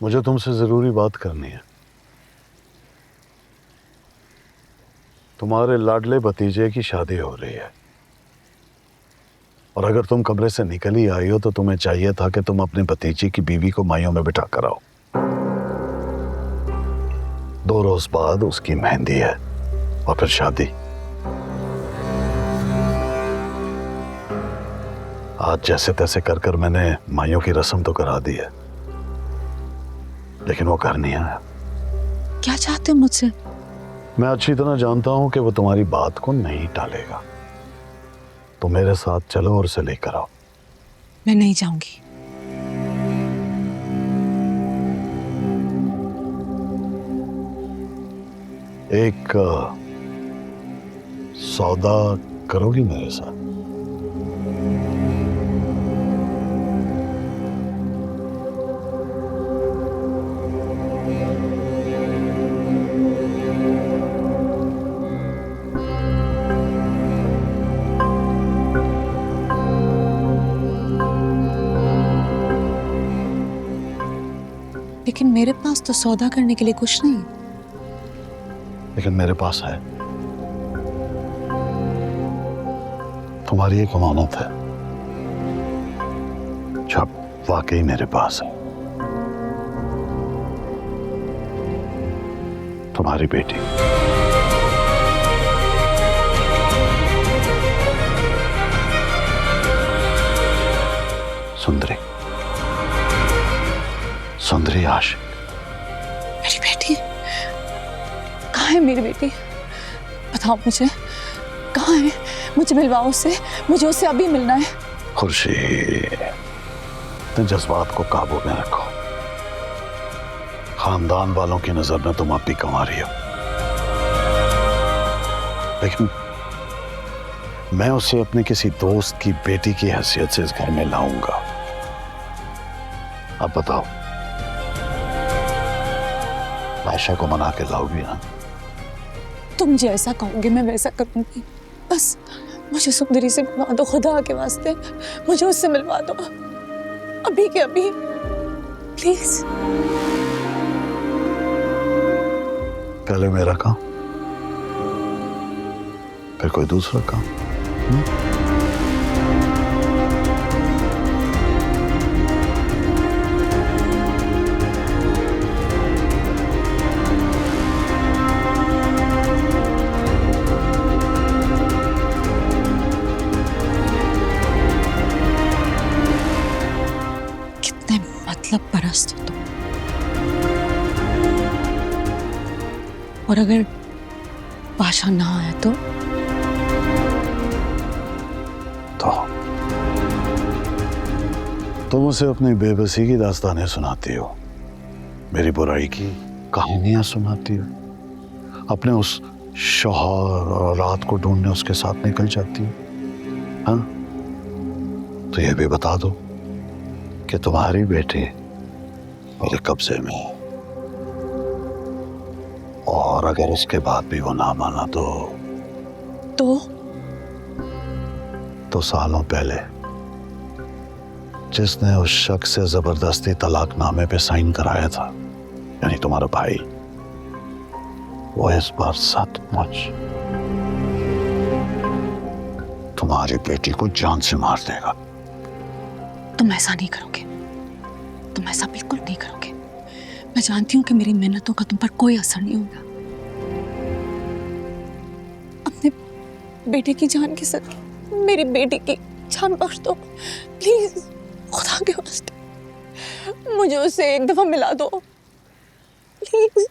मुझे तुमसे जरूरी बात करनी है। तुम्हारे लाडले भतीजे की शादी हो रही है और अगर तुम कमरे से निकल ही आई हो तो तुम्हें चाहिए था कि तुम अपने भतीजे की बीवी को माइयों में बिठा कर आओ। 2 रोज बाद उसकी मेहंदी है और फिर शादी। आज जैसे तैसे कर कर मैंने माइयों की रस्म तो करा दी है, लेकिन वो घर नहीं आया। क्या चाहते हो मुझसे? मैं अच्छी तरह जानता हूं कि वो तुम्हारी बात को नहीं टालेगा। तो मेरे साथ चलो और उसे लेकर आओ। मैं नहीं जाऊंगी। एक सौदा करोगी मेरे साथ? लेकिन मेरे पास तो सौदा करने के लिए कुछ नहीं। लेकिन मेरे पास है। तुम्हारी एक अमानत है जो अब वाकई मेरे पास है। तुम्हारी बेटी। सुंदरी, सुंदरी आशिक। मेरी बेटी? कहाँ है मेरी बेटी? बताओ मुझे, कहाँ है? मुझे मिलवाओ उससे, मुझे उससे अभी मिलना है। खुर्शीद, अपने जज्बात को काबू में रखो। खानदान वालों की नजर में तुम अब भी कंवारी हो, लेकिन मैं उसे अपने किसी दोस्त की बेटी की हैसियत से इस घर में लाऊंगा। अब बताओ, आयशा को मना के लाओगी ना? तुम जैसा कहोगे मैं वैसा करूंगी। बस मुझे सुंदरी से मिलवा दो, खुदा के वास्ते मुझे उससे मिलवा दो, अभी के अभी, प्लीज। पहले मेरा काम, फिर कोई दूसरा काम। कितने मतलब परस्त हो तुम। और अगर बादशाह ना आया तो तुम उसे अपनी बेबसी की दास्तानें सुनाती हो, मेरी बुराई की कहानियां सुनाती हो, अपने उस शौहर और रात को ढूंढने उसके साथ निकल जाती हो। हाँ, तो ये भी बता दो कि तुम्हारी बेटी मेरे कब्जे में है, और अगर उसके बाद भी वो ना माना तो सालों पहले जिसने उस शख्स से जबरदस्ती तलाकनामे पे साइन कराया था, यानी तुम्हारा भाई, वो इस बार सचमुच तुम्हारी बेटी को जान से मार देगा। तुम ऐसा नहीं करोगे, तुम ऐसा बिल्कुल नहीं करोगे। मैं जानती हूँ कि मेरी मेहनतों का तुम पर कोई असर नहीं होगा। अपने बेटे की जान के साथ मेरी बेटी की जान बख्श दो प्लीज, खुदा के वास्ते मुझे उससे एक दफा मिला दो प्लीज।